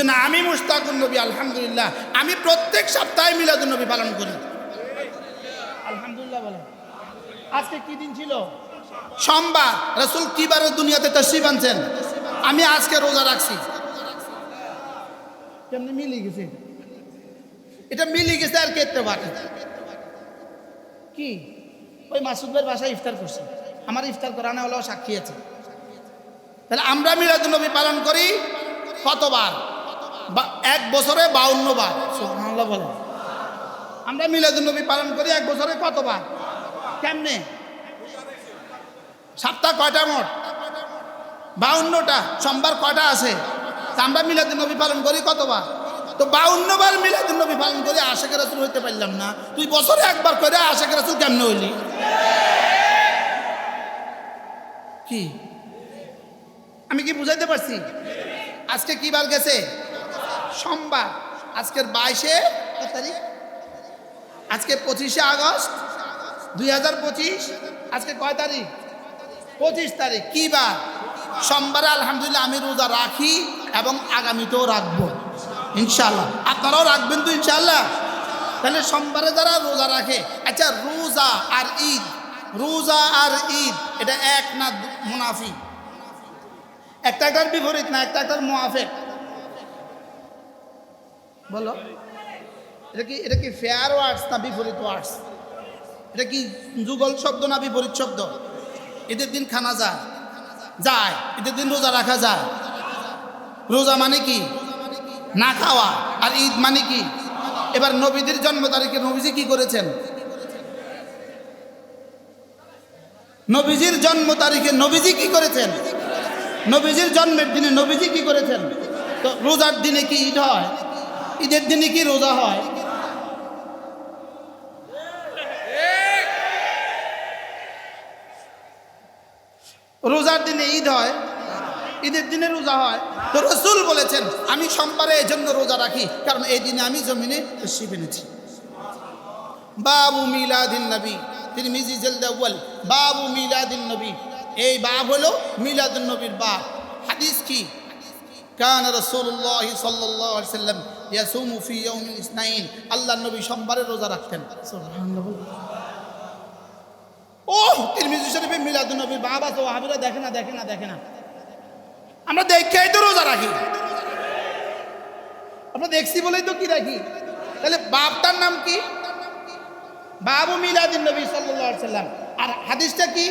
জন্য আমি মুশতাকুন নবী আলহামদুলিল্লাহ আমি প্রত্যেক সপ্তাহে মিলাদুন নবী পালন করি। আলহামদুলিল্লাহ বলেন। আজকে কি দিন ছিল? সোমবার। রাসূল কি বারে দুনিয়াতে তাশরীফ আনছেন? আমি আজকে রোজা রাখছি। কেমনে মিলে গেছে? এটা মিলে গেছে আর কেটে পারে কি? ওই মাসুদ ভাইয়ের বাসায় ইফতার করছে, আমার ইফতার করানো হলো সাক্ষী আছে। তাহলে আমরা মিলাদুন নবী পালন করি কতবার? এক বছরে 52 বার। সুবহানাল্লাহ বলেন। আমরা মিলাদুন নবী পালন করি এক বছরে কতবার? কেমনে? সপ্তাহ কয়টা মোট? 52টা। সোমবার কয়টা আছে? আমরা মিলাদুন নবী পালন করি কতবার? তো 52 বার মিলাদুন নবী পালন করে আশিক রাসূল হইতে পারলাম না, তুই বছরে একবার করে আশিক রাসূল কেমনে হইলি? কি আমি কি বুঝাইতে পারছি? আজকে কি বার গেছে? সোমবার। আজকের 22 তারিখ, আজকে 25 আগস্ট 2025। আজকে কয় তারিখ? 25 তারিখ। কি বার? সোমবারে আলহামদুলিল্লাহ আমি রোজা রাখি এবং আগামীতেও রাখবো ইনশাআল্লাহ। আপনারাও রাখবেন তো ইনশাআল্লাহ? তাহলে সোমবারে যারা রোজা রাখে, আচ্ছা রোজা আর ঈদ, রোজা আর ঈদ এটা এক না মুনাফি? একটা একটার বিপরীত না, একটা একটার মুআফিক? বলো এটা কি ফেয়ার ওয়ার্ডস না বিপরীত ওয়ার্ডস? এটা কি যুগল শব্দ না বিপরীত শব্দ? ঈদের দিন খানা যায়, ঈদের দিন রোজা রাখা যায়। রোজা মানে কি? না খাওয়া। আর ঈদ মানে কি? এবার নবীদের জন্ম তারিখে নবীজি কি করেছেন? নবীজির জন্ম তারিখে নবীজি কি করেছেন? নবীজির জন্মের দিনে নবীজি কি করেছেন? তো রোজার দিনে কি ঈদ হয়? ঈদের দিনে কি রোজা হয়? রোজার দিনে ঈদ হয়, ঈদের দিনে রোজা হয়। তো রাসূল বলেছেন আমি সোমবারে এই জন্য রোজা রাখি কারণ এই দিনে আমি জমিনে তাশরীফ এনেছি। বাবু মিলাদিন নবী, তিরমিজি জিলদ আউয়াল, বাবু মিলাদিন নবী। এই বাব হলো মিলাদুন নবীর বাব। হাদিস কি? কান রাসূলুল্লাহ সাল্লাল্লাহু আলাইহি সাল্লাম ইয়াসুমু ফি ইয়াউমিল ইসনাইন। আল্লাহর নবী সোমবারে রোজা রাখতেন। সুবহানাল্লাহ। ও তিরমিজি শরীফে মিলাদুন নবীর বাব আছে, ওয়াহাবিরা দেখে না। আমরা দেখেই তো রোজা রাখি, আমরা দেখছি বলেই তো কি রাখি। তাহলে বাবটার নাম কি? বাবু মিলাদিন নবী সাল্লাল্লাহু আলাইহি সাল্লাম। আর হাদিসটা কি?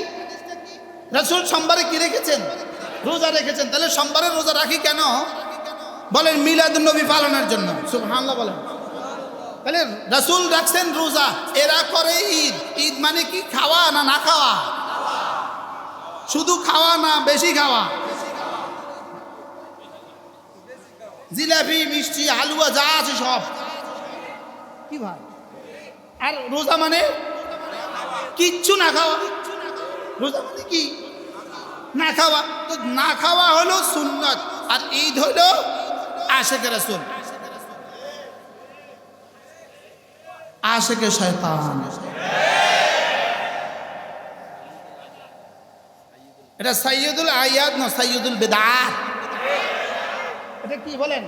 রাসূল সোমবারে কি রেখেছেন? রোজা রেখেছেন। তাহলে সোমবারে রোজা রাখি কেন? বলেন মিলাদুন নবী পালনের জন্য। সুবহানাল্লাহ বলেন। তাহলে রাসূল রাখছেন রোজা, এরা করে ঈদ। ঈদ মানে কি? খাওয়া না না খাওয়া? শুধু খাওয়া না বেশি খাওয়া? জিলাপি, মিষ্টি, হালুয়া যা আছে সব কি ভাই? আর রোজা মানে কিচ্ছু না খাওয়া। রোজা মানে কি? না খাওয়া। তো না খাওয়া হলো সুন্নাত, আর ঈদ হলো আশিক রাসূল, আশিকে শয়তান। এটা সাইয়্যিদুল আয়াদ না সাইয়্যিদুল বিদআত। এটা কি বলেন?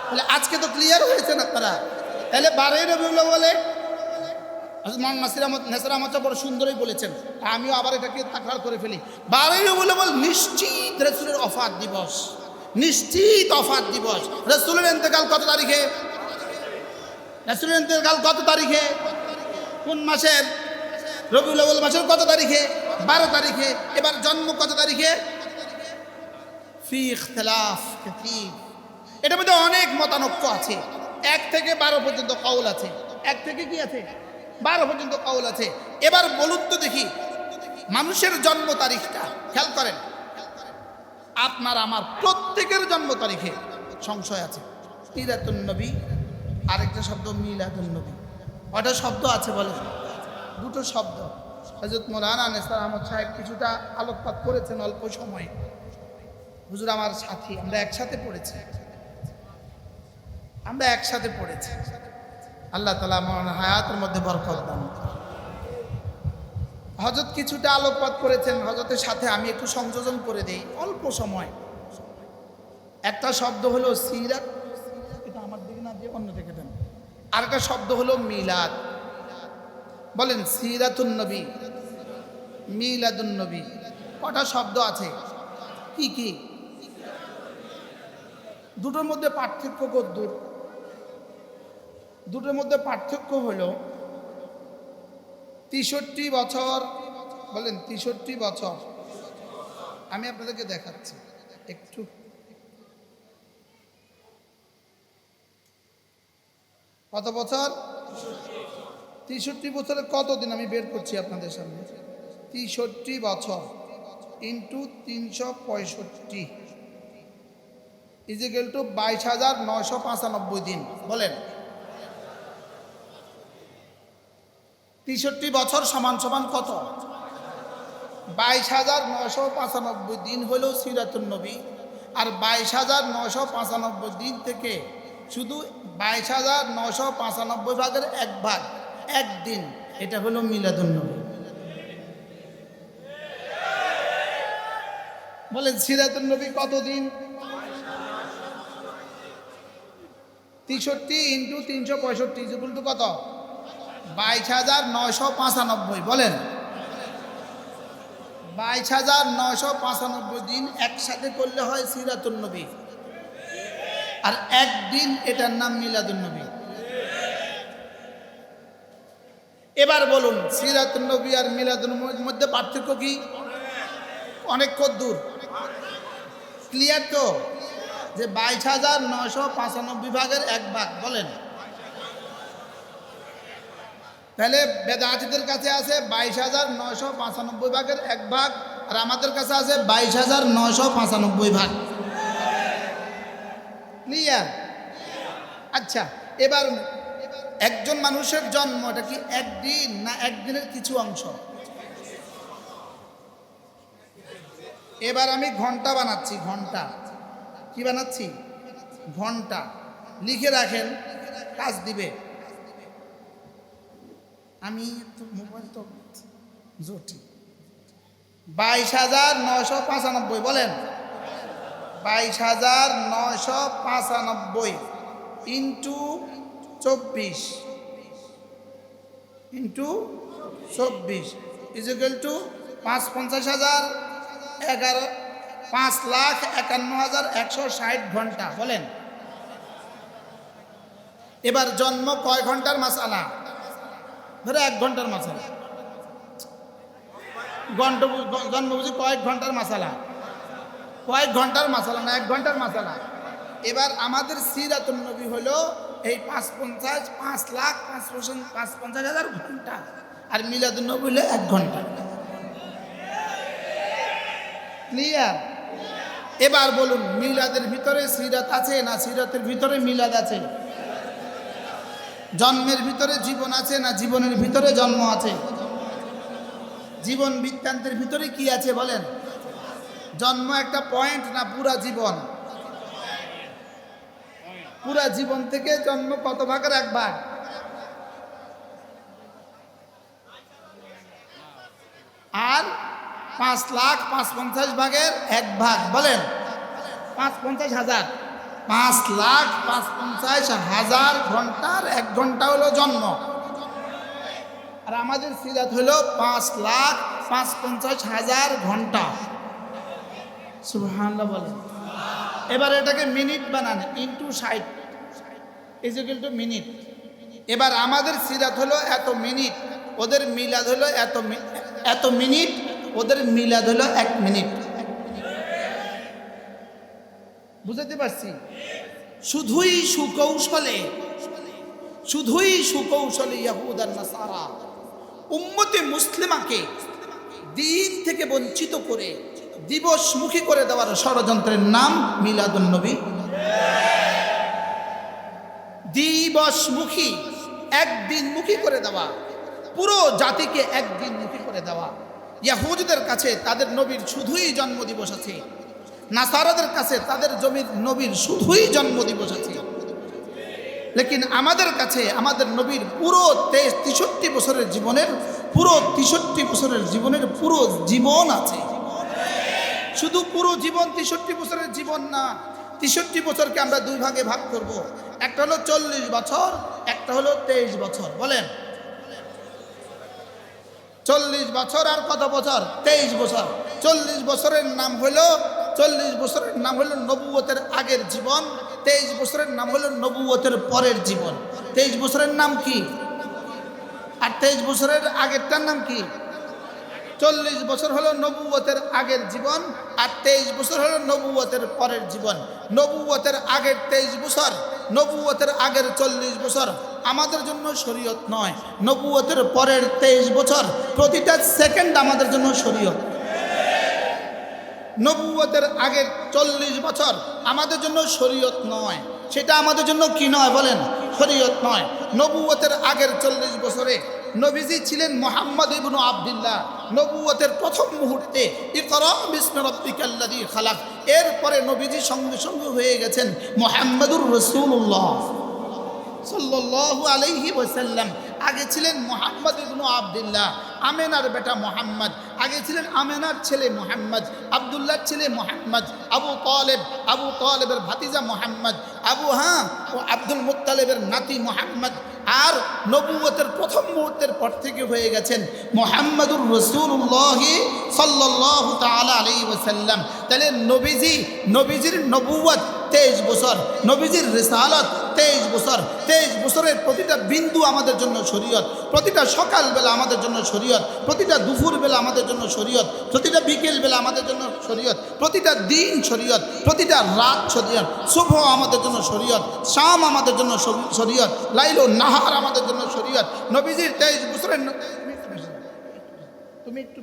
তাহলে আজকে তো ক্লিয়ার হয়েছেন আপনারা। তাহলে 12 রবিউল আউয়ালে নেসার আহমদ বড় সুন্দরই বলেছেন, আমিও আবার এটাকে তাকরার করে ফেলি। 12 রবিউল আউয়াল নিশ্চিত রাসূলের ওফাত দিবস, নিশ্চিত ওফাত দিবস। রাসূলের ইন্তেকাল কত তারিখে? রাসূলের ইন্তেকাল কত তারিখে? কোন মাসের? রবিউল আউয়াল মাসের কত তারিখে? 12 তারিখে। এবার জন্ম কত তারিখে? ফি ইখতিলাফ কাসীর। এটার মধ্যে অনেক মতানৈক্য আছে। 1 থেকে 12 পর্যন্ত কওল আছে। 1 থেকে কি আছে? 12 পর্যন্ত কওল আছে। এবার বলুন তো দেখি, মানুষের জন্ম তারিখটা খেয়াল করেন। আপনার আমার প্রত্যেকের জন্ম তারিখে সংশয় আছে। সিরাতুন নবী, আরেকটা শব্দ মিলাদুন নবী। কয়টা শব্দ আছে বলে? 2টো শব্দ। হযরত মাওলানা নেসার আহমদ সাহেব কিছুটা আলোকপাত করেছেন অল্প সময়ে। হুজুর আমার সাথী, আমরা একসাথে পড়েছি। আল্লাহ তাআলা আমার হায়াতের মধ্যে বরকত দান। হযরত কিছুটা আলোকপাত করেছেন, হযরতের সাথে আমি একটু সংযোজন করে দেই অল্প সময়। একটা শব্দ হলো সিরাত, এটা আমার দিকে না দিয়ে অন্য দিকে দেন। আর একটা শব্দ হলো মিলাদ। বলেন সিরাতুন নবী, মিলাদুন নবী, কটা শব্দ আছে? কি কি? দুটোর মধ্যে পার্থক্য কদ্দূর? দুটোর মধ্যে পার্থক্য হলো ৬৩ বছর। বলেন ৬৩ বছর। আমি আপনাদেরকে দেখাচ্ছি একটু। কত বছর? ৬৩ বছরে কত দিন আমি বের করছি আপনাদের সামনে। ৬৩ বছর ইন্টু ৩৬৫ ইজিক্যাল টু ২২,৯৯৫ দিন। বলেন ৬৩ বছর সমান সমান কত? ২২,৯৯৫ দিন হলো সিরাতুন নবী। আর ২২,৯৯৫ দিন থেকে শুধু ২২,৯৯৫ ভাগের এক ভাগ, একদিন, এটা হলো মিলাদুন নবী। বলেন সিরাতুন নবী কত দিন? ৬৩ ইন্টু ৩৬৫ ইকুয়াল টু কত? ২২,৯৯৫। বলেন ২২,৯৯৫ দিন একসাথে করলে হয় সিরাতুন নবী, আর একদিন এটার নাম মিলাদুন নবী। এবার বলুন সিরাতুন নবী আর মিলাদুন নবীর মধ্যে পার্থক্য কি? অনেক দূর। ক্লিয়ার তো যে ২২,৯৯৫ ভাগের এক ভাগ। বলেন তাহলে বেদাতীদের কাছে আছে ২২,৯৯৫ ভাগের এক ভাগ, আর আমাদের কাছে আছে ২২,৯৯৫ ভাগ। ক্লিয়ার? আচ্ছা, এবার একজন মানুষের জন্ম এটা কি একদিন না একদিনের কিছু অংশ? এবার আমি ঘন্টা বানাচ্ছি। ঘন্টা কি বানাচ্ছি? ঘন্টা। লিখে রাখেন, কাজ দিবে। আমি তো মোবাইল তো জটিল। ২২,৯৯৫। বলেন ২২,৯৯৫ ইন্টু ২৪ ইন্টু ২৪ ইজিক্যাল টু ৫,৫০,০০০ 11 ৫,৫১,১৬০ ঘন্টা। বলেন এবার জন্ম কয় ঘন্টার মাসালা? ধরে ১ ঘন্টার মাসালা। জন্ম বুঝি কয়েক ঘন্টার মাসালা? কয়েক ঘন্টার মাসালা না ১ ঘন্টার মাসালা। এবার আমাদের সিরাতুন নবী হলো এই ৫,৫০,০০০ ঘন্টা, আর মিলাদুন নবী হলো ১ ঘন্টা। ক্লিয়ার? এবার বলুন মিলাদের ভিতরে সিরাত আছে না সিরাতের ভিতরে মিলাদ আছে? জন্মের ভিতরে জীবন আছে না জীবনের ভিতরে জন্ম আছে? জীবন বৃত্তান্তের ভিতরে কি আছে বলেন? জন্ম একটা পয়েন্ট না পুরা জীবন? পুরা জীবন থেকে জন্ম কত ভাগের এক ভাগ? আর ৫,৫৫,০০০ ভাগের এক ভাগ। বলেন ৫,৫০,০০০। ৫,৫৫,০০০ ঘন্টার ১ ঘন্টা হলো জন্ম, আর আমাদের সিরাত হলো ৫,৫৫,০০০ ঘন্টা। সুবহানাল্লাহ বলেন। এবার এটাকে মিনিট বানান, ইন্টু ৬০ ইজিক্যাল টু মিনিট। এবার আমাদের সিরাত হলো এত মিনিট, ওদের মিলাদ হলো এত মিনিট, ওদের মিলাদ হলো ১ মিনিট। বুঝতে পারছি? শুধুই সুকৌশলে ইয়াহুদ আর নাসারা উম্মতে মুসলিমাকে দিন থেকে বঞ্চিত করে দিবসমুখী করে দেওয়ার ষড়যন্ত্রের নাম মিলাদুন নবী। দিবসমুখী, একদিনমুখী করে দেওয়া, পুরো জাতিকে একদিনমুখী করে দেওয়া। ইয়াহুদীদের কাছে তাদের নবীর শুধুই জন্মদিবস আছে, নাসারাদের কাছে তাদের নবীর শুধুই জন্মদিবস আছে। লেকিন আমাদের কাছে আমাদের নবীর পুরো ৬৩ বছরের জীবনের পুরো ৬৩ বছরের জীবনের পুরো জীবন আছে। শুধু পুরো জীবন ৬৩ বছরের জীবন না, 63 বছরকে আমরা দুই ভাগে ভাগ করব। একটা হলো 40 বছর, একটা হলো 23 বছর। বলেন 40 বছর আর কত বছর? 23 বছর। 40 বছরের নাম হলো নবুয়তের আগের জীবন, 23 বছরের নাম হলো নবুয়তের পরের জীবন। 23 বছরের নাম কি? আর 23 বছরের আগেরটার নাম কি? 40 বছর হলো নবুয়তের আগের জীবন, আর 23 বছর হলো নবুয়তের পরের জীবন। নবুয়তের আগের 23 বছর, নবুয়তের আগের 40 বছর আমাদের জন্য শরীয়ত নয়। নবুয়তের পরের 23 বছর প্রতিটা সেকেন্ড আমাদের জন্য শরীয়ত। নবুয়তের আগের 40 বছর আমাদের জন্য শরীয়ত নয়, সেটা আমাদের জন্য কি নয়? বলেন শরীয়ত নয়। নবুয়তের আগের 40 বছরে নবীজি ছিলেন মুহাম্মদ ইবনে আব্দুল্লাহ। নবুয়তের প্রথম মুহূর্তে ইকরা বিসমি রাব্বিকাল্লাযী খালাক, এরপরে নবীজি সঙ্গে সঙ্গে হয়ে গেছেন মুহাম্মাদুর রাসূলুল্লাহ সাল্লাল্লাহু আলাইহি ওয়াসাল্লাম। আগে ছিলেন মুহাম্মদ ইবনে আব্দুল্লাহ, আমেনার বেটা মুহাম্মদ। আগে ছিলেন আমেনার ছেলে মুহাম্মদ, আব্দুল্লাহর ছেলে মুহাম্মদ, আবু তালেবের ভাতিজা মুহাম্মদ, ও আব্দুল মুত্তালিবের নাতি মুহাম্মদ। আর নবুয়তের প্রথম মুহূর্তের পর থেকে হয়ে গেছেন মুহাম্মাদুর রাসূলুল্লাহ সাল্লাল্লাহু তাআলা আলাইহি ওয়াসাল্লাম। তাহলে নবীজির নবুয়ত 23 বছর, নবীজির রিসালাত 23 বছর। 23 বছরের প্রতিটা বিন্দু আমাদের জন্য শরীয়ত, প্রতিটা সকালবেলা আমাদের জন্য শরীয়ত, প্রতিটা দুপুরবেলা আমাদের জন্য শরীয়ত, প্রতিটা বিকেলবেলা আমাদের জন্য শরীয়ত, প্রতিটা দিন শরীয়ত, প্রতিটা রাত শরীয়ত। সুবহ আমাদের জন্য শরীয়ত, শাম আমাদের জন্য শরীয়ত, লাইল ও নাহার আমাদের জন্য শরীয়ত। নবীজির 23 বছরের তুমি একটু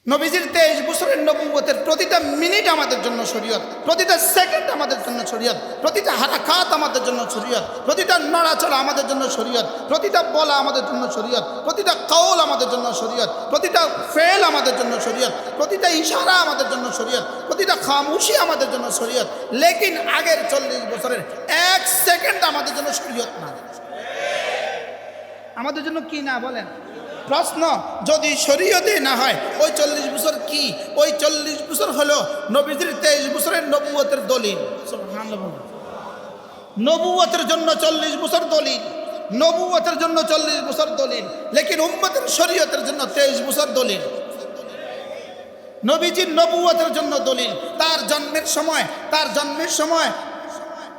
নবীজির 23 বছরের নবুয়তের প্রতিটা মিনিট আমাদের জন্য শরীয়ত, প্রতিটা সেকেন্ড আমাদের জন্য শরীয়ত, প্রতিটা হারাকাত আমাদের জন্য শরীয়ত, প্রতিটা নড়াচড়া আমাদের জন্য শরীয়ত, প্রতিটা বলা আমাদের জন্য শরীয়ত, প্রতিটা কওল আমাদের জন্য শরীয়ত, প্রতিটা ফেল আমাদের জন্য শরীয়ত, প্রতিটা ইশারা আমাদের জন্য শরীয়ত, প্রতিটা খামোশি আমাদের জন্য শরীয়ত। লেকিন আগের 40 বছরের 1 সেকেন্ড আমাদের জন্য শরীয়ত না। আমাদের জন্য কি না? বলেন। প্রশ্ন, যদি শরীয়তে না হয় ওই 40 বছর কি? ওই 40 বছর হলো নবীজির 23 বছরের নবুয়তের দলিল। সুবহানাল্লাহ। নবুয়তের জন্য 40 বছর দলিল, নবুয়তের জন্য 40 বছর দলিল, লেকিন উম্মতের শরীয়তের জন্য 23 বছর দলিল। নবীজির নবুয়তের জন্য দলিল, তার জন্মের সময়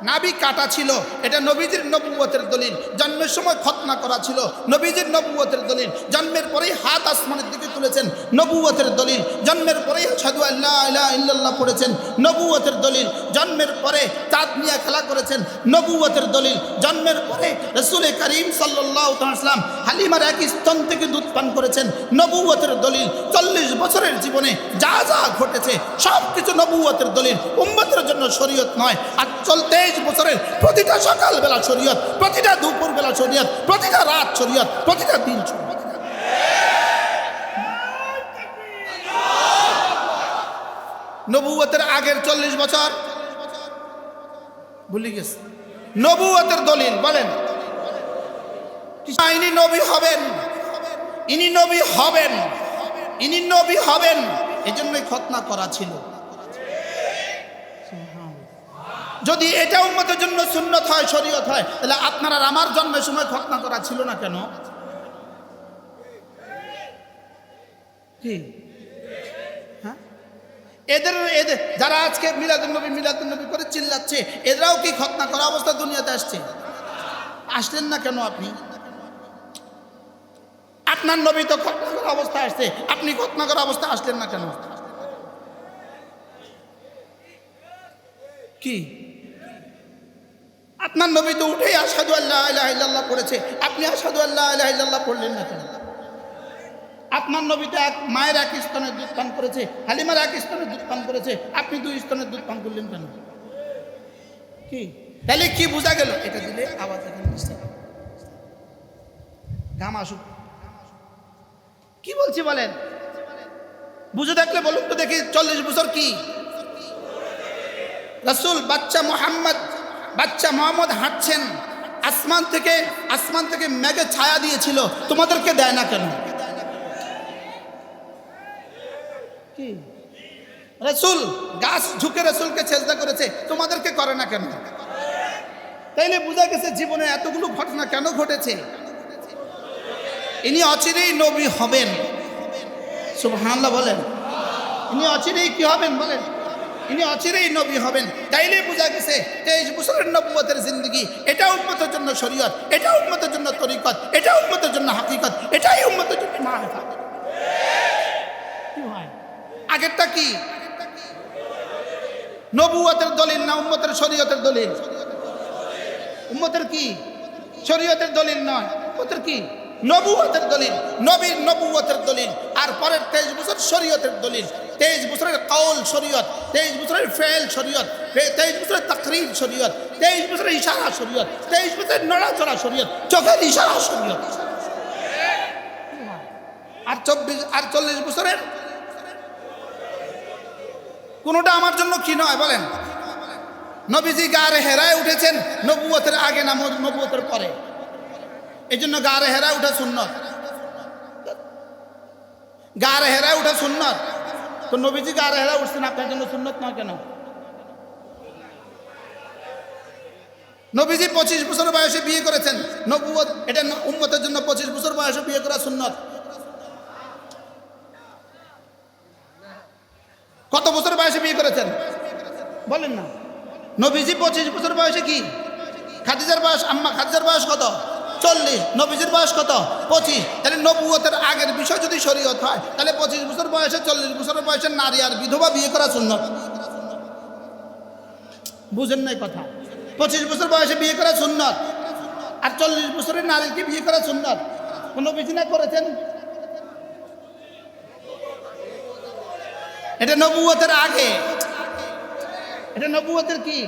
নাভি কাটা ছিল, এটা নবীজির নবুয়তের দলিল। জন্মের সময় খতনা করা ছিল, নবীজির নবুয়তের দলিল। জন্মের পরেই হাত আসমানের দিকে তুলেছেন, নবুয়তের দলিল। জন্মের পরেই আশহাদু আল্লা ইলাহা ইল্লাল্লাহ পড়েছেন, নবুয়তের দলিল। জন্মের পরে চাঁদ নিয়ে খেলা করেছেন, নবুয়তের দলিল। জন্মের পরে রাসূল করিম সাল্লাল্লাহু আলাইহি ওয়াসাল্লাম হালিমার এক স্তন থেকে দুধ পান করেছেন, নবুয়তের দলিল। 40 বছরের জীবনে যা যা ঘটেছে সব কিছু নবুয়তের দলিল, উম্মতের জন্য শরীয়ত নয়। আর 23 বছরের প্রতিটা সকালবেলা শরীয়ত, প্রতিটা দুপুরবেলা শরীয়ত, প্রতিটা রাত শরীয়ত, প্রতিটা দিন শরীয়ত। নবুয়তের আগের 40 বছর ভুলে গেছে। নবুয়তের দলিল বলেন, ইনি নবী হবেন, ইনি নবী হবেন, ইনি নবী হবেন, এজন্যই খতনা করা ছিল। যদি এটা উম্মতের জন্য সুন্নত হয়, শরীয়ত হয়, তাহলে আপনার আর আমার জন্মের সময় খতনা করা ছিল না কেন? কি হ্যাঁ? এদের যারা আজকে মিলাদুন নবী করে চিল্লাচ্ছে, এরাও কি খতনা করা অবস্থা দুনিয়াতে আসলেন না কেন? আপনার নবী তো খতনা করা অবস্থায় আসছে, আপনি খতনা করা অবস্থায় আসলেন না কেন? কি আপনার নবী তো উঠেই আশহাদু আল্লা ইলাহা ইল্লাল্লাহ পড়েছে, আপনি আশহাদু আল্লা ইলাহা ইল্লাল্লাহ পড়লেন না কেন? আপনার নবী তো এক মায়ের এক স্তনের দুধ পান করেছে, হালিমার এক স্তনের দুধ পান করেছে, আপনি 2 স্তনের দুধ পান করলেন কেন? কি তাহলে কি বোঝা গেল? এটা দিলে আওয়াজ এখানে ঘাম আসুক। কি বলছি বলেন? বুঝে থাকলে বলুন তো দেখি। 40 বছর কি? রাসূল বাচ্চা মোহাম্মদ হাঁটছেন, আসমান থেকে মেঘে ছায়া দিয়েছিল, তোমাদেরকে দেয় না কেন? কি রাসূল গাছ ঝুঁকে রাসূলকে সেজদা করেছে, তোমাদেরকে করে না কেন? তাইলে বোঝা গেছে জীবনে এতগুলো ঘটনা কেন ঘটেছে। ইনি অচিরেই নবী হবেন, সুবহানাল্লাহ বলেন। ইনি অচিরেই কি হবেন বলেন? ইনি অচিরেই নবী হবেন। তাইলে বোঝা গেছে 23 বছরের নবুয়তের জিন্দগি, এটা উম্মতের জন্য শরীয়ত, এটা উম্মতের জন্য তরিকত, এটা উম্মতের জন্য হাকিকত, এটাই উম্মতের জন্য মারিফাত। কি হয় আগেরটা কি? নবুয়তের দলিল না উম্মতের শরীয়তের দলিল? উম্মতের কি? শরীয়তের দলিল নয়, উম্মতের কি? নবুয়তের দলিল, নবীর নবুয়তের দলিল। আর পরের 23 বছর শরীয়তের দলিল। 23 বছরের কওল শরীয়ত, 23 বছরের ফেল শরীয়ত, 23 বছরের তাকরীর শরীয়ত, 23 বছরের ইশারা শরীয়ত, 23 বছরের নড়াচড়া শরীয়ত, চোখের ইশারা শরীয়ত। আর 40 বছরের কোনটা আমার জন্য কি নয় বলেন? নবীজি গারে হেরায় উঠেছেন নবুয়তের আগে না নবুয়তের পরে? এই জন্য গারে হেরায় উঠা সুন্নত। গারে হেরায় উঠা সুন্নত। তো নবীজি গারে হেরায় উঠছেন, আপনার জন্য সুন্নত নয় কেন? নবীজি 25 বছর বয়সে বিয়ে করেছেন, নবুয়ত এটা উম্মতের জন্য 25 বছর বয়সে বিয়ে করা সুন্নত। কত বছর বয়সে বিয়ে করেছেন বলেন না? নবীজি 25 বছর বয়সে কি? খাদিজার বয়স, আম্মা খাদিজার বয়স কত? 40। নবীজির বয়স কত? 25। তাহলে নবুয়তের আগের বিষয় যদি শরীয়ত হয়, তাহলে 25 বছর বয়সে 40 বছর বয়সের নারী আর বিধবা বিয়ে করা সুন্নত। বুঝেন নাই কথা? 25 বছর বয়সে বিয়ে করা সুন্নত, আর 40 বছরের নারীকে বিয়ে করা সুন্নত। নবীজি না করেছেন? এটা নবুয়তের আগে। এটা নবুয়তের কি?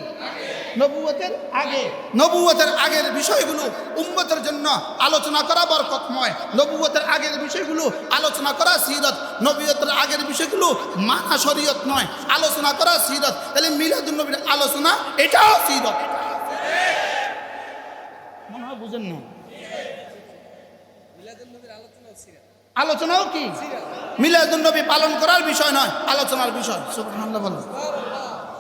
নবুয়তের আগে। নবুয়তের আগের বিষয়গুলো উম্মতের জন্য আলোচনা করা বরকতময়। নবুয়তের আগের বিষয়গুলো আলোচনা করা সিরত। নবুয়তের আগের বিষয়গুলো মানা শরীয়ত নয়, আলোচনা করা সিরত। তাহলে মিলাদুন নবীর আলোচনা এটাও সিরত। মনে হয় বুঝেন না? আলোচনাও কি? মিলাদুন নবী পালন করার বিষয় নয়, আলোচনার বিষয়। সুবহানাল্লাহ বলেন।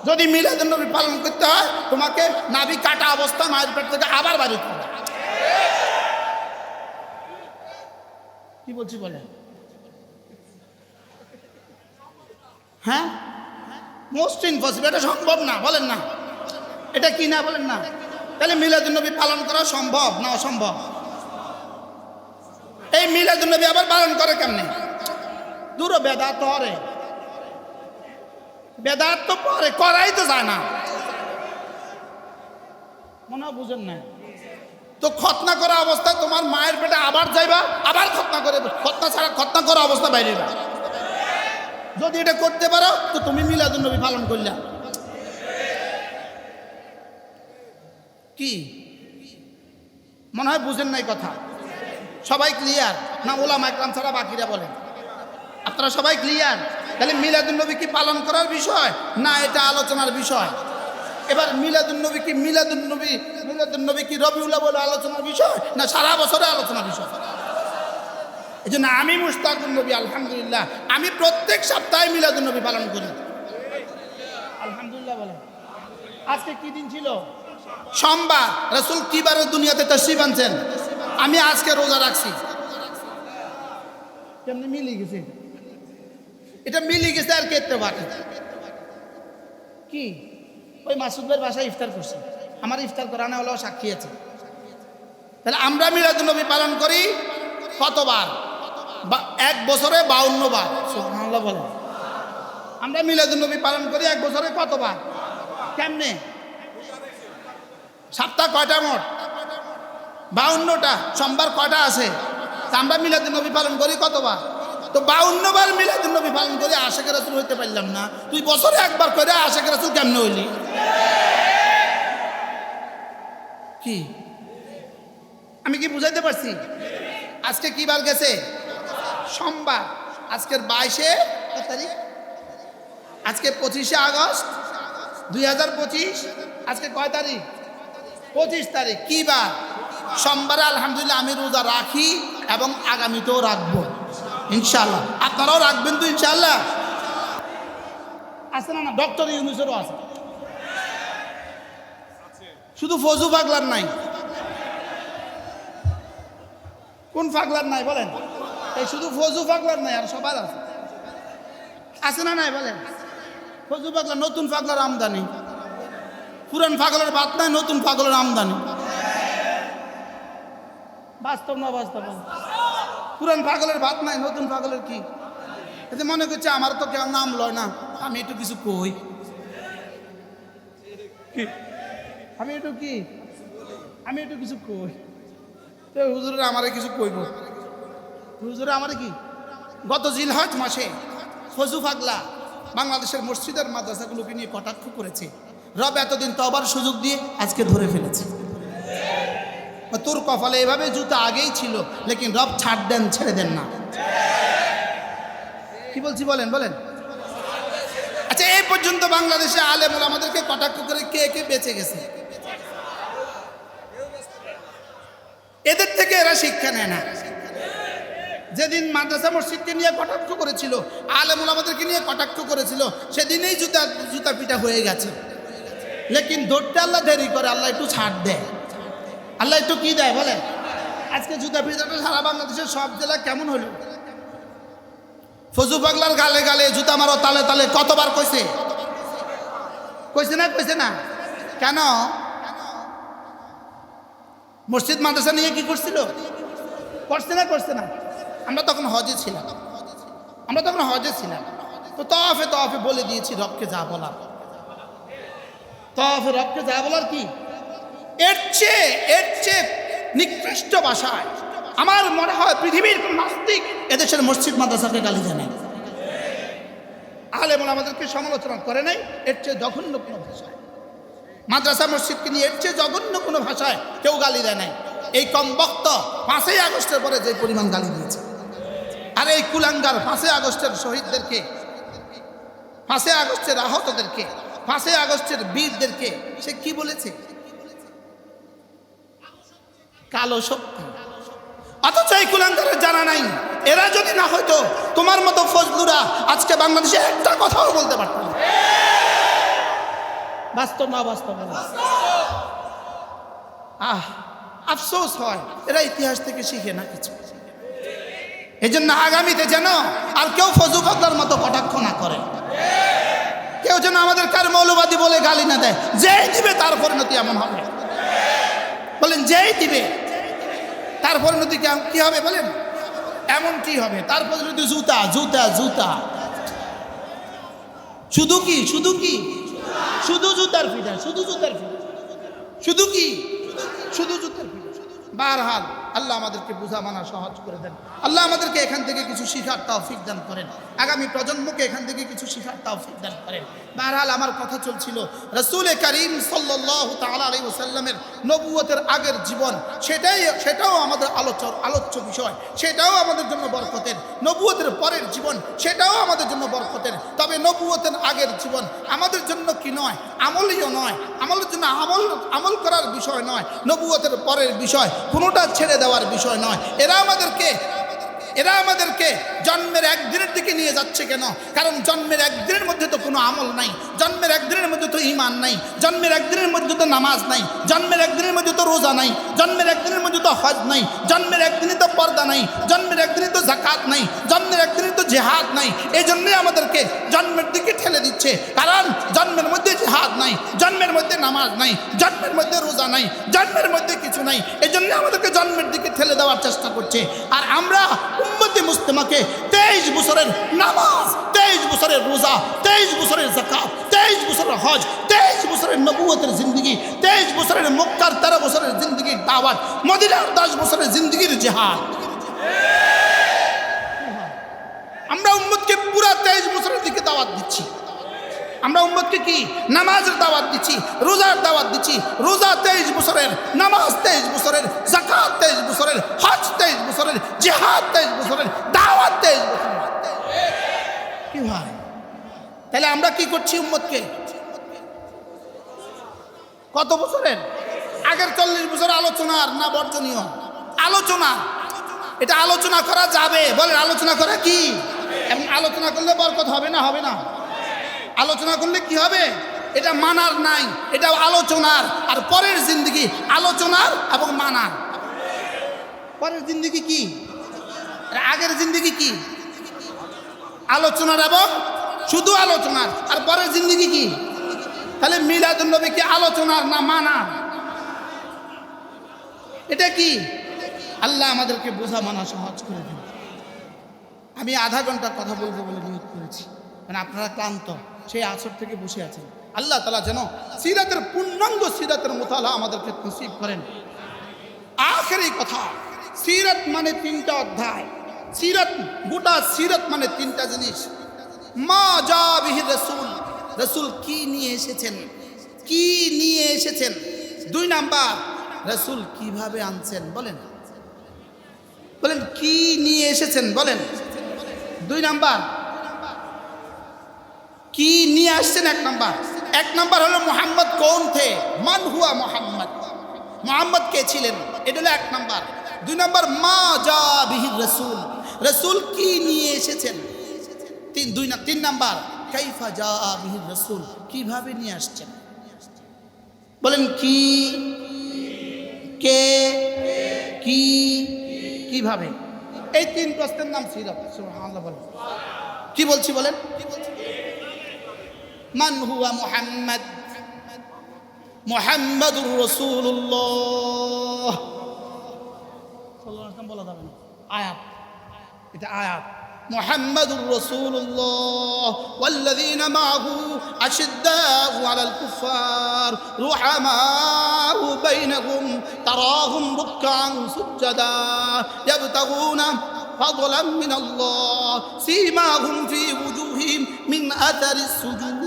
যদি মিলাদুন নবী পালন করতে হয়, তোমাকে নাভি কাটা অবস্থা মায়ের পেট থেকে আবার বাড়ি দিতে হবে। কি বলছি বলেন? হ্যাঁ, মোস্ট ইম্পসিবল, এটা সম্ভব না বলেন না? এটা কি না বলেন না? তাহলে মিলাদুন নবী পালন করা সম্ভব না অসম্ভব? এই মিলাদুন নবী আবার পালন করে কেমনে? দূর বেদাত তো হরে, বেদাত তো পরে করাই তো যায় না। মনে হয় বুঝেন না? তো খতনা করা অবস্থায় তোমার মায়ের পেটে আবার যাইবা, আবার খতনা করে, খতনা ছাড়া খতনা করা অবস্থা বাইরে। যদি এটা করতে পারো তো তুমি মিলাদুন নবী পালন করলা। কি মনে হয় বুঝেন নাই কথা? সবাই ক্লিয়ার না? ওলামা ইকরাম ছাড়া বাকিরা বলেন? আপনারা সবাই ক্লিয়ার? তাহলে মিলাদুন নবী কি পালন করার বিষয় না এটা আলোচনার বিষয়? এবার মিলাদুন নবী কি রবিউল আউয়াল আলোচনার বিষয় না সারা বছরে আলোচনার বিষয়? এই জন্য আমি মুশতাকুন নবী, আলহামদুলিল্লাহ, আমি প্রত্যেক সপ্তাহে মিলাদুন নবী পালন করি। আলহামদুলিল্লাহ বলেন। আজকে কি দিন ছিল? সোমবার। রাসূল কি বারে দুনিয়াতে তাশরীফ আনছেন? আমি আজকে রোজা রাখছি। কেমনে মিলে গেছে? এটা মিলে গেছে আর কেতে পারে কি? ওই মাসুদ ভাইয়ের বাসায় ইফতার করছে, আমার ইফতার করানো হলো সাক্ষী আছে। তাহলে আমরা মিলাদুন নবী পালন করি কতবার? এক বছরে 52 বার। সুবহানাল্লাহ বলেন। আমরা মিলাদুন নবী পালন করি এক বছরে কতবার? কেমনে? সপ্তাহ কয়টা মোট? 52টা। সোমবার কয়টা আছে? তা আমরা মিলাদুন নবী পালন করি কতবার? তো 52 বার মিলাদুন নবী পালন করে আশিক রাসূল হইতে পারলাম না। তুই বছরে একবার করে আশিক রাসূল কেমনে হইলি? কি আমি কি বুঝাইতে পারছি? আজকে কি বার গেছে? সোমবার। আজকের 22 তারিখ, আজকে 25 আগস্ট 2025। আজকে কয় তারিখ? 25 তারিখ। কি বার? সোমবারে আলহামদুলিল্লাহ আমি রোজা রাখি এবং আগামীতেও রাখবো ইনশাআল্লাহ। আপনারাও রাখবেন তো ইনশাআল্লাহ? আছে না? না, ডক্টর ইউনূসেরও আছে। শুধু ফজু পাগলার নাই। কোন পাগলার নাই বলেন? এই শুধু ফজু পাগলার নাই, আর সবার আছে। আছে না নাই বলেন? ফজু পাগলা, নতুন পাগলার আমদানি। পুরান পাগলের বাদ নাই, নতুন পাগলের আমদানি। বাস্তব না বাস্তব? পুরান পাগলের ভাত নাই, নতুন পাগলের কি? এতে মনে করছে আমার তো কেউ নাম লয় না, আমি একটু কিছু কই। আমি একটু কিছু কই। তো হুজুরে আমারে কিছু কইব। হুজুরে আমারে কি? গত জিলহজ মাসে ফজু পাগলা বাংলাদেশের মসজিদের মাদ্রাসাগুলোকে নিয়ে কটাক্ষ করেছে। রব এতদিন তওবার সুযোগ দিয়ে আজকে ধরে ফেলেছে। তোর কপালে এভাবে জুতা আগেই ছিল, লেকিন রব ছাড় দেন, ছেড়ে দেন না। কি বলছি বলেন? বলেন। আচ্ছা, এই পর্যন্ত বাংলাদেশে আলেম ওলামাদেরকে কটাক্ষ করে কে কে বেঁচে গেছে? এদের থেকে এরা শিক্ষা নেয় না। যেদিন মাদ্রাসা মসজিদকে নিয়ে কটাক্ষ করেছিল, আলেম ওলামাদেরকে নিয়ে কটাক্ষ করেছিল, সেদিনেই জুতা পিটা হয়ে গেছে। লেকিন ধরতে আল্লাহ দেরি করে, আল্লাহ একটু ছাড় দেয়। আল্লাহ একটু কি দেয় বলেন? আজকে জুতা পিটাটা সারা বাংলাদেশের সব জেলা কেমন হলো? ফজু পাগলার গালে গালে জুতা মারো, তালে তালে কতবার কইছে? কইছে না? কেন? মসজিদ মাদ্রাসা নিয়ে কি করছিল? করছে না? আমরা তখন হজে ছিলাম। তো তফে বলে দিয়েছি রবকে যা বলার। রবকে যা বলার কি? এর চেয়ে নিকৃষ্ট ভাষায় আমার মনে হয় পৃথিবীর কোন নাস্তিক এদেশের মসজিদ মাদ্রাসাকে গালি দেয় নাই, আলেম ওলামাদেরকে সমালোচনা করে নাই। এর চেয়ে জঘন্য কোনো ভাষায় মাদ্রাসা মসজিদকে নিয়ে এর চেয়ে জঘন্য কোনো ভাষায় কেউ গালি দেয় নাই। এই কম বক্ত 5ই আগস্টের পরে যে পরিমাণ গালি দিয়েছে, আর এই কুলাঙ্গার 5ই আগস্টের শহীদদেরকে, 5ই আগস্টের আহতদেরকে, 5ই আগস্টের বীরদেরকে সে কি বলেছে? কালো শক্তি। অথচ এই কুলাঙ্গারের জানা নাই, এরা যদি না হয়তো তোমার মতো ফজলুরা আজকে বাংলাদেশে একটা কথাও বলতে পারত না। বাস্তব না বাস্তব? আফসোস হয় এরা ইতিহাস থেকে শিখে না কিছু। এই জন্য আগামীতে যেন আর কেউ ফজু পাগলার মতো কটাক্ষ না করে, কেউ যেন আমাদের কার মৌলবাদী বলে গালি না দেয়। যেই দিবে তার পরিণতি এমন হবে। বলেন, যেই দিবে তার পরিণতি কি হবে? বলেন, এমন কি হবে? তার পরিণতি জুতা জুতা জুতা। শুধু জুতার পিঠা, শুধু জুতার পিঠা। বারহাল আল্লাহ আমাদেরকে বুঝা মানা সহজ করে দেন। আল্লাহ আমাদেরকে এখান থেকে কিছু শিখার তৌফিক দান করেন, আগামী প্রজন্মকে এখান থেকে কিছু শিখার তৌফিক দান করেন। বারহাল আমার কথা চলছিল রাসূল করিম সাল্লাল্লাহু তাআলা আলাইহি ওয়াসাল্লামের নবুয়তের আগের জীবন, সেটাও আমাদের আলোচ্য বিষয়, সেটাও আমাদের জন্য বরকতের। নবুয়তের পরের জীবন, সেটাও আমাদের জন্য বরকতের। তবে নবুয়তের আগের জীবন আমাদের জন্য কি নয়, আমলীয় নয়, আমলের জন্য আমল করার বিষয় নয়, নবুয়তের পরের বিষয়, কোনোটা ছেড়ে দেওয়ার বিষয় নয়। এরা আমাদেরকে জন্মের একদিনের দিকে নিয়ে যাচ্ছে কেন? কারণ জন্মের একদিনের মধ্যে তো কোনো আমল নাই, জন্মের একদিনের মধ্যে তো ঈমান নাই, জন্মের একদিনের মধ্যে তো নামাজ নাই, জন্মের একদিনের মধ্যে তো রোজা নাই, জন্মের একদিনের মধ্যে তো হজ নাই, জন্মের একদিনে তো পর্দা নাই, জন্মের একদিনে তো যাকাত নাই, জন্মের একদিনে তো জিহাদ নাই। এই জন্যই আমাদেরকে জন্মের দিকে ঠেলে দিচ্ছে, কারণ জন্মের মধ্যে জিহাদ নাই, জন্মের মধ্যে নামাজ নাই, জন্মের মধ্যে রোজা নাই, জন্মের মধ্যে কিছু নাই। এই জন্য আমাদেরকে জন্মের দিকে ঠেলে দেওয়ার চেষ্টা করছে। আর আমরা উম্মতে মুসলিমাকে 23 বছরের নামাজ, 23 বছরের রোজা, 23 বছরের যাকাত, 23 বছরের হজ, 23 বছরের নবুয়তের জিন্দেগি, 23 বছরের মক্কার 13 বছরের জিন্দেগির দাওয়াত, মদিনার 10 বছরের জিন্দেগির জিহাদ। আমরা উম্মতকে পুরা 23 বছরের দিকে দাওয়াত দিচ্ছি। আমরা উম্মতকে কি নামাজের দাওয়াত দিচ্ছি, রোজার দাওয়াত দিচ্ছি। রোজা 23 বছরের, নামাজ 23 বছরের, যাকাত 23 বছরের, হজ 23 বছরের, জিহাদ 23 বছরের, দাওয়াত 23 বছরের। কি ভাই, তাহলে আমরা কি করছি? উম্মতকে কত বছরের? আগের 40 বছর আলোচনার না বর্জনীয় আলোচনা? এটা আলোচনা করা যাবে, বলেন আলোচনা করা কি? এবং আলোচনা করলে বরকত হবে না? হবে না? আলোচনা করলে কি হবে? এটা মানার নাই, এটা আলোচনার। আর পরের জিন্দেগি আলোচনার এবং মানার। পরের জিন্দেগি কি? আগের জিন্দেগি কি? আলোচনার এবং শুধু আলোচনার। আর পরের জিন্দেগি কি? তাহলে মিলাদুন নবী কি আলোচনার না মানার? এটা কি? আল্লাহ আমাদেরকে বোঝা মানা সহজ করে দিন। আমি আধা ঘন্টা কথা বলবো বলে নিয়োগ করেছি, মানে আপনারা ক্লান্ত, সেই আসর থেকে বসে আছেন। আল্লাহ তাআলা যেন সিরাতের পূর্ণাঙ্গ সিরাতের মুতালা আমাদেরকে নসিব করেন। আখেরি কথা, সিরাত মানে 3টা অধ্যায়। সিরাত, গোটা সিরাত মানে 3টা জিনিস। মা জা বিহি রাসূল, রাসূল কি নিয়ে এসেছেন, কি নিয়ে এসেছেন। 2 নাম্বার, রাসূল কিভাবে আনছেন, বলেন বলেন কি নিয়ে এসেছেন বলেন। 2 নাম্বার, কি নিয়ে আসছেন। 1 নাম্বার হলো মুহাম্মদ কোন থে, মান হুয়া মুহাম্মদ, মুহাম্মদ কে ছিলেন, এটা হলো 1 নাম্বার। 2 নাম্বার, মা জা বিহি রাসূল, রাসূল কি নিয়ে এসেছেন। 3 নাম্বার, কাইফা জা বিহি রাসূল, কিভাবে নিয়ে আসছেন। বলেন কি, কে, কি, কিভাবে। এই 3 প্রশ্নের নাম সিরাত। সুবহানাল্লাহ বলেন। কি বলছি বলেন। মান হুয়া মুহাম্মদ, মুহাম্মাদুর রাসূলুল্লাহ সাল্লাল্লাহু আলাইহি ওয়াসাল্লাম বলা যাবে না, আয়াত, এটা আয়াত। মুহাম্মাদুর রাসূলুল্লাহ ওয়াল্লাযীনা মাআহু আশিদ্দাউ আলাল কুফফার রুহামাউ বাইনাহুম তারাহুম রুকআন সুজ্জাদা ইয়াবতাগুনা ফাদলান মিনাল্লাহ সীমাহুম ফি ওয়ুজুহিহিম মিন আথারিস সুজুদ।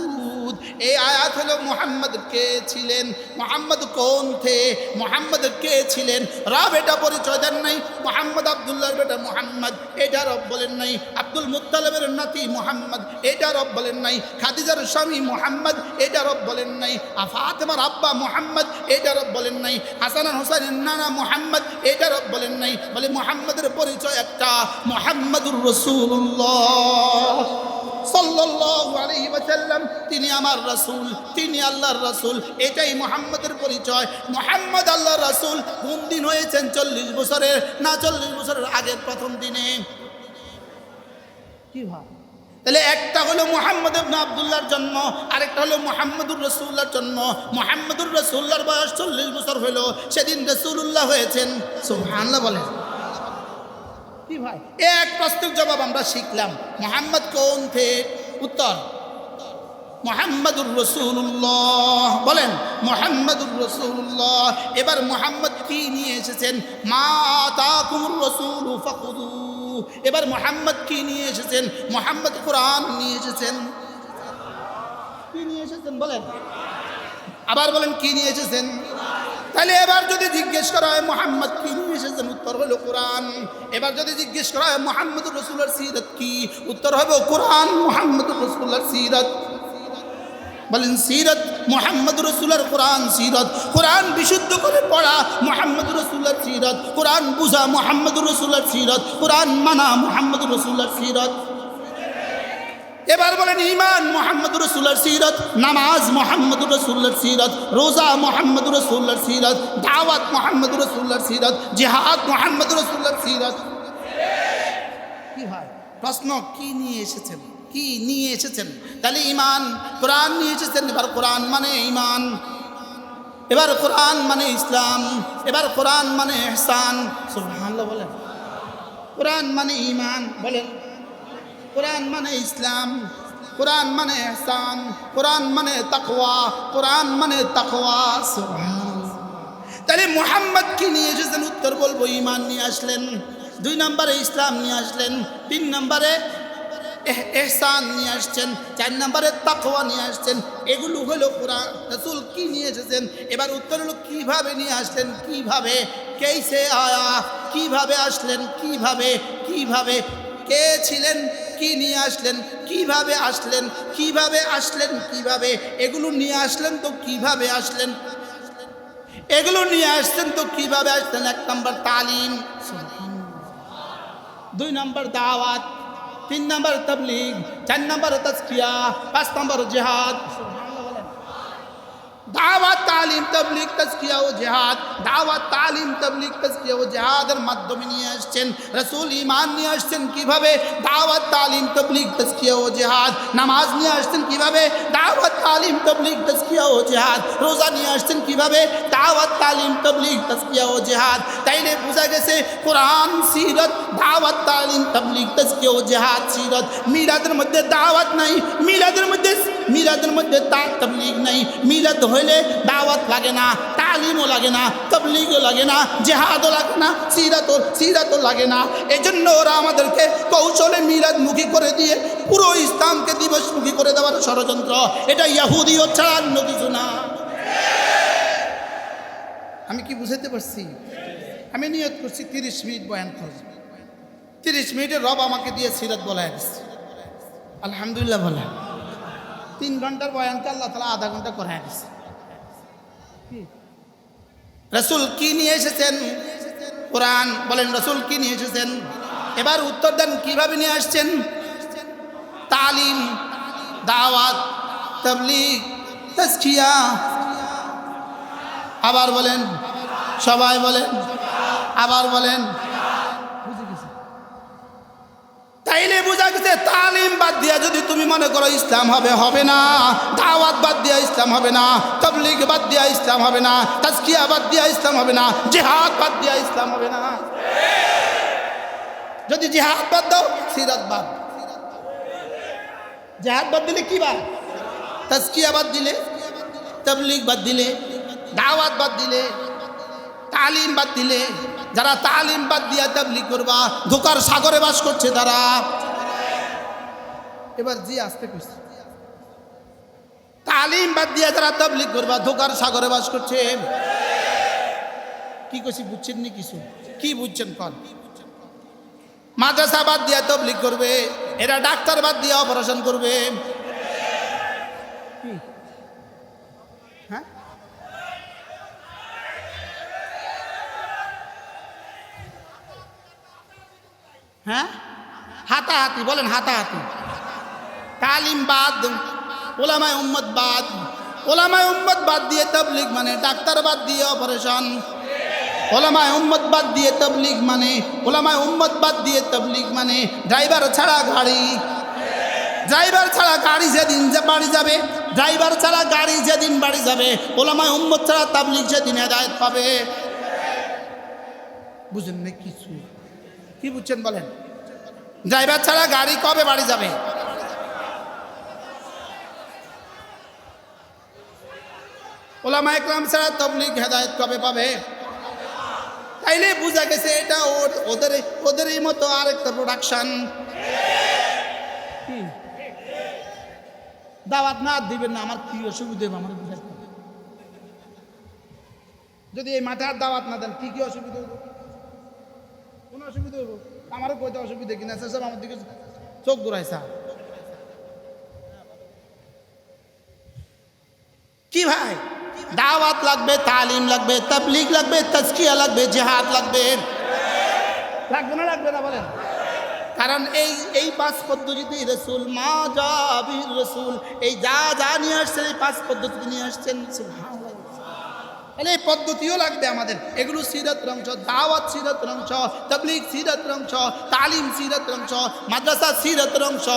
এই আয়াত হলো মুহাম্মদ কে ছিলেন, মুহাম্মদ কোন থে, মুহাম্মদ কে ছিলেন। রব এটা পরিচয় দেন নাই, মুহাম্মদ আব্দুল্লাহর বেটা মুহাম্মদ, এটা রব বলেন নাই। আব্দুল মুত্তালিবের নাতি মুহাম্মদ, এটা রব বলেন নাই। খাদিজার স্বামী মুহাম্মদ, এটা রব বলেন নাই। ফাতেমার আব্বা মুহাম্মদ, এটা রব বলেন নাই। হাসান আর হুসাইনের নানা মুহাম্মদ, এটা রব বলেন নাই। বলে মুহাম্মদের পরিচয় একটা, মুহাম্মাদুর রাসূলুল্লাহ সাল্লাল্লাহু আলাইহি ওয়াসাল্লাম, তিনি আমার রাসূল, তিনি আল্লাহর রাসূল। এটাই মুহাম্মাদের পরিচয়। মুহাম্মদ আল্লাহর রাসূল কোন দিন হয়েছেন? 40 বছরের না 40 বছরের আগের প্রথম দিনে। কি ভাই? তাহলে একটা হলো মুহাম্মদ ইবনে আব্দুল্লাহর জন্ম, আরেকটা হলো মুহাম্মদুর রাসূলুল্লাহর জন্ম। মুহাম্মদুর রাসূলুল্লাহর বয়স 40 বছর হলো, সেদিন রাসূলুল্লাহ হয়েছেন। সুবহানাল্লাহ বলেন। কি ভাই? এক প্রশ্নের জবাব আমরা শিখলাম। মুহাম্মদ কোন থে? উত্তর মুহাম্মাদুর রাসূলুল্লাহ। বলেন মুহাম্মাদুর রাসূলুল্লাহ। এবার মুহাম্মদ কি নিয়ে এসেছেন? মা আতাকুমুর রাসূলু ফাখুযু। এবার মুহাম্মদ কি নিয়ে এসেছেন? মুহাম্মদ কোরআন নিয়ে এসেছেন। কি নিয়ে এসেছেন বলেন, আবার বলেন কি নিয়ে এসেছেন। তাহলে এবার যদি জিজ্ঞেস করা হয় মুহাম্মদ কি নিয়ে এসেছেন, উত্তর হলো কোরআন। এবার যদি জিজ্ঞেস করা হয় মুহাম্মদুর রাসূলের সিরাত কি, উত্তর হবে কোরআন মুহাম্মদুর রাসূলের সিরাত। বলেন সিরাত মুহাম্মদুর রাসূলের কোরআন সিরাত। কোরআন বিশুদ্ধ করে পড়া মুহাম্মদুর রাসূলের সিরাত। কোরআন বুঝা মুহাম্মদুর রাসূলের সিরাত। কোরআন মানা মুহাম্মদুর রাসূলের সিরাত। এবার বলেন ঈমান মুহাম্মদুর রাসূলের সিরাত, নামাজ মুহাম্মদুর রাসূলের সিরাত, রোজা মুহাম্মদুর রাসূলের সিরাত, দাওয়াত মুহাম্মদুর রাসূলের সিরাত, জিহাদ মুহাম্মদুর রাসূলের সিরাত। কি হয়? প্রশ্ন কি নিয়ে এসেছেন, কি নিয়ে এসেছেন। তাহলে ঈমান, কোরআন নিয়ে এসেছেন। এবার কোরআন মানে ঈমান, এবার কোরআন মানে ইসলাম, এবার কোরআন মানে ইহসান। সুবহানাল্লাহ বলেন। কোরআন মানে ঈমান, বলেন কোরআন মানে ইসলাম, কোরআন মানে ইহসান, কোরআন মানে তাকওয়া, কোরআন মানে তাকওয়া। সুবহানাল্লাহ। তাহলে মুহাম্মদ কি নিয়ে এসেছেন? উত্তর বলবো ঈমান নিয়ে আসলেন। 2 নম্বরে ইসলাম নিয়ে আসলেন। 3 নম্বরে ইহসান নিয়ে আসছেন। 4 নম্বরে তাকওয়া নিয়ে আসছেন। এগুলো হলো কোরআন। রাসূল কি নিয়ে এসেছেন? এবার উত্তর হলো কিভাবে নিয়ে আসলেন, কিভাবে, কেসে আয়া, কিভাবে আসলেন, কিভাবে, কিভাবে, কে ছিলেন, কি নিয়ে আসলেন, কিভাবে আসলেন, কিভাবে আসলেন, কিভাবে এগুলো নিয়ে আসলেন, তো কিভাবে আসলেন, এগুলো নিয়ে আসছেন তো কিভাবে আসলেন। 1 নম্বর তালিম, 2 নম্বর দাওয়াত, তিন নম্বর তাবলীগ, চার নম্বর তাজকিয়া, পাঁচ নম্বর জিহাদ। দাওয়াত তালিম তাবলীগ তাজকিয়া ও জিহাদ, দাওয়াত তালিম তাবলীগ তাজকিয়া ও জিহাদের মাধ্যমে নিয়ে আসছেন রাসূল। ঈমান নিয়ে আসছেন কিভাবে? দাওয়াত তালিম তাবলীগ তাজকিয়া ও জিহাদ। নামাজ নিয়ে আসছেন কিভাবে? দাওয়াত তালিম তাবলীগ তাজকিয়া ও জিহাদ। রোজা নিয়ে আসছেন কিভাবে? দাওয়াত তালিম তাবলীগ তাজকিয়া ও জিহাদ। তাইলে বোঝা গেছে কোরআন, সিরাত, দাওয়াত তালিম তাবলীগ তাজকিয়া ও জিহাদ, সিরাত। মিলাদের মধ্যে দাওয়াত নাই, মিলাদের মধ্যে তাবলীগ নাই। মিলাদ হইলে দাওয়াত লাগে না, তালিমও লাগে না, তাবলীগও লাগে না, জিহাদও লাগে না, সিরাতও লাগে না। এজন্য ওরা আমাদেরকে কৌশলে মিলাদমুখী করে দিয়ে পুরো ইসলামকে দিবসমুখী করে দেওয়ার ষড়যন্ত্র। এটা ইহুদি ও ছাড়া অন্য কিছু না। আমি কি বুঝাতে পারছি? আমি নিয়ত করছি 30 মিনিট বয়ান করব। 30 মিনিটে রব আমাকে দিয়ে সিরাত বলায় দিচ্ছে। আলহামদুলিল্লাহ বলে 3 ঘন্টার বয়ানকে আল্লাহ তাআলা আধা ঘন্টা করায় দিচ্ছে। রাসূল কি নিয়ে এসেছেন? কোরআন। বলেন রাসূল কি নিয়ে এসেছেন? এবার উত্তর দেন কিভাবে নিয়ে আসছেন? তালিম, দাওয়াত, তাবলীগ, তাজকিয়া। আবার বলেন, সবাই বলেন, আবার বলেন। তাইলে বোঝা গেছে তালিম বাদ দিয়া যদি তুমি মনে করো ইসলাম হবে, হবে না। দাওয়াত বাদ দিয়া ইসলাম হবে না, তাবলীগ বাদ দিয়া ইসলাম হবে না, তাজকিয়া বাদ দিয়া ইসলাম হবে না, জিহাদ বাদ দিয়া ইসলাম হবে না। যদি জিহাদ বাদ দাও, সিরাত বাদ। জিহাদ বাদ দিলে কি বাদ? তাজকিয়া বাদ দিলে, তাবলীগ বাদ দিলে, দাওয়াত বাদ দিলে, তালিম বাদ দিলে। যারা তালিম বাদ দিয়া তাবলীগ করবা, ধোকার সাগরে বাস করছে তারা। এবার জি আসতে কইছে, তালিম বাদ দিয়া যারা তাবলীগ করবা, ধোকার সাগরে বাস করছে। কি কইছি বুঝছেন নি? কিছু কি বুঝছেন? কোন মাদ্রাসা বাদ দিয়া তাবলীগ করবে, এরা ডাক্তার বাদ দিয়া অপারেশন করবে। হ্যাঁ, হ্যাঁ, হাতাহাতি বলেন, হাতাহাতি। তালিম বাদ, ওলামায়ে উম্মত বাদ। ওলামায়ে উম্মত বাদ দিয়ে তাবলীগ মানে ডাক্তার বাদ দিয়ে অপারেশন। ওলামায়ে উম্মত বাদ দিয়ে তাবলীগ মানে, ওলামায়ে উম্মত বাদ দিয়ে তাবলীগ মানে ড্রাইভার ছাড়া গাড়ি। ড্রাইভার ছাড়া গাড়ি যেদিন বাড়ি যাবে, ড্রাইভার ছাড়া গাড়ি যেদিন বাড়ি যাবে, ওলামায়ে উম্মত ছাড়া তাবলীগ সেদিন হেদায়েত পাবে। বুঝেন না কিছু? কি বুঝছেন বলেন? ড্রাইভার ছাড়া গাড়ি কবে বাড়ি যাবে? ওলামায়ে কেরাম ছাড়া তাবলীগ হেদায়েত কবে পাবে? তাইলে বোঝা গেছে এটা ওদেরই মতো আরেকটা প্রোডাকশন। দাওয়াত না দিবেন না, আমার কি অসুবিধা হবে? আমার বুঝাতে হবে। যদি এই মাঠে আর দাওয়াত না দেন, কি কি অসুবিধা হবে? কোন অসুবিধা হইব? আমারও কইতে অসুবিধা কিনা? সব আমার দিকে চোখ ঘুরাইছা কি ভাই? দাওয়াত লাগবে, তালিম লাগবে, তাবলীগ লাগবে, তাজকিয়া লাগবে, জিহাদ লাগবে। লাগবে না? লাগবে না বলেন? কারণ এই 5 পদ্ধতিতে রাসূল মা জাবির রাসূল এই যা নিয়ে আসছেন, এই 5 পদ্ধতি নিয়ে আসছেন। সুবহানাল্লাহ। এই পদ্ধতিও লাগবে আমাদের। এগুলো সিরাতের অংশ। দাওয়াত সিরাতের অংশ, তাবলীগ সিরাতের অংশ, তালিম সিরাতের অংশ, মাদ্রাসা সিরাতের অংশ,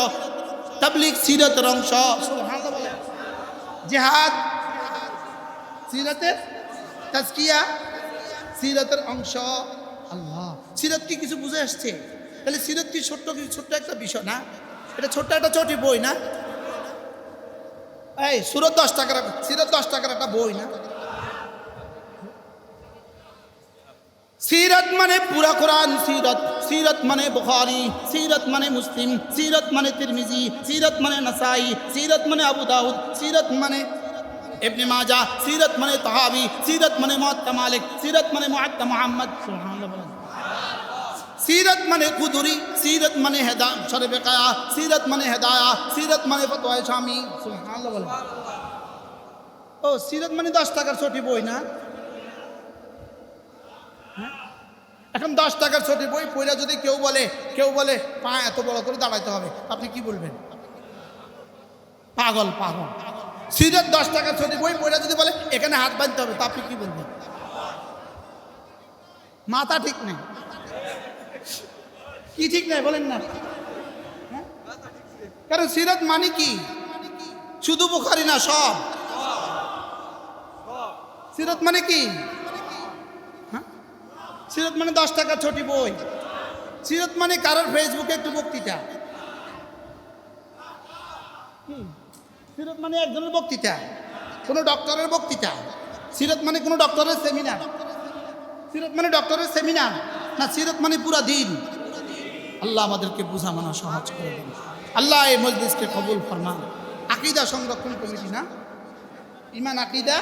তাবলীগ সিরাতের অংশ। সুবহানাল্লাহ। জিহাদ সিরাতের, তাজকিয়া সিরাতের অংশ। আল্লাহ, সিরাত কি কিছু বুঝে আসছে? তাহলে সিরাত কি ছোট্ট একটা বিষয় না? এটা ছোট্ট একটা ছোটি বই না? এই সুরত 10 টাকার, সিরাত 10 টাকার একটা বই না? সিরাত মানে পুরা কোরআন। সিরাত মানে বুখারী, সিরাত মানে মুসলিম, সিরাত মানে তিরমিজি, সিরাত মানে নাসাই, সিরাত মানে আবু দাউদ, সিরাত মানে ইবনে মাজাহ, সিরাত মানে তাহাবি, সিরাত মানে মুআত্তা মালিক, সিরাত মানে মুআত্তা মুহাম্মদ। সুবহানাল্লাহ। সিরাত মানে কুদুরি, সিরাত মানে হেদায়েত শরীফে কায়া, সিরাত মানে হেদায়া, সিরাত মানে ফতোয়া শামি। সুবহানাল্লাহ। ও সিরাত মানে 10 টাকার ছোটি বই না? এখন 10 টাকার ছোট বই পড়া যদি কেউ বলে পা এত বড় করে দাঁড়াইতে হবে, আপনি কি বলবেন? পাগল পাগল। সিরাত 10 টাকার ছোট বই পড়া যদি বলে এখানে হাত বাঁধতে হবে, তা আপনি কি বলবেন? মাথা ঠিক নেই। কি ঠিক নেই বলেন না? হ্যাঁ? কারণ সিরাত মানে কি? শুধু বুখারী না, সব। সিরাত মানে কি? হ্যাঁ? সিরাত মানে 10 টাকার ছোট বই। সিরাত মানে কারোর ফেসবুকে একটু বক্তৃতা। সিরাত মানে একজনের বক্তৃতা, কোনো ডক্টরের বক্তৃতা। সিরাত মানে কোনো ডক্টরের সেমিনার। সিরাত মানে ডক্টরের সেমিনার না, সিরাত মানে পুরা দিন। আল্লাহ আমাদেরকে বুঝা মানা সহজ করে দেন। আল্লাহ এই মজলিসকে কবুল ফরমান। আকীদা সংরক্ষণ কমিটি না, ঈমান আকীদা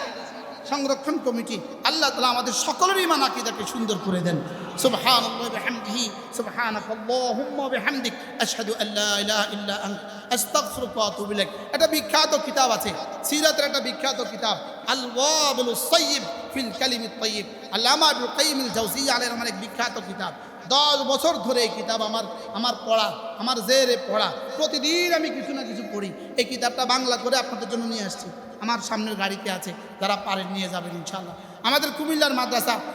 সংরক্ষণ কমিটি, আল্লাহ তাআলা আমাদের সকলের ঈমান আকীদাকে সুন্দর করে দেন। সুবহানাল্লাহি ওয়া বিহামদিহি, সুবহানাকাল্লাহুম্মা ওয়া বিহামদিক, আশহাদু আল্লা ইলাহা ইল্লা আনতা, আস্তাগফিরুকা ওয়া আতুবু ইলাইক। একটা বিখ্যাত কিতাব আছে, সিরাতের একটা বিখ্যাত কিতাব, আল ওয়াবিলুস সাইয়্যিব ফিল কালিমিত তাইয়্যিব। আল্লামা ইবনুল কাইয়্যিম আল জাওজিয়্যা আলাইহির রহমানের এক বিখ্যাত কিতাব। 10 বছর ধরে এই কিতাব আমার পড়া, আমার জেরে পড়া। প্রতিদিন আমি কিছু না কিছু পড়ি। এই কিতাবটা বাংলা করে আপনাদের জন্য নিয়ে আসছি। আমার সামনের গাড়িতে আছে, যারা পারেন নিয়ে যাবেন ইনশাআল্লাহ। আমাদের কুমিল্লার মাদ্রাসা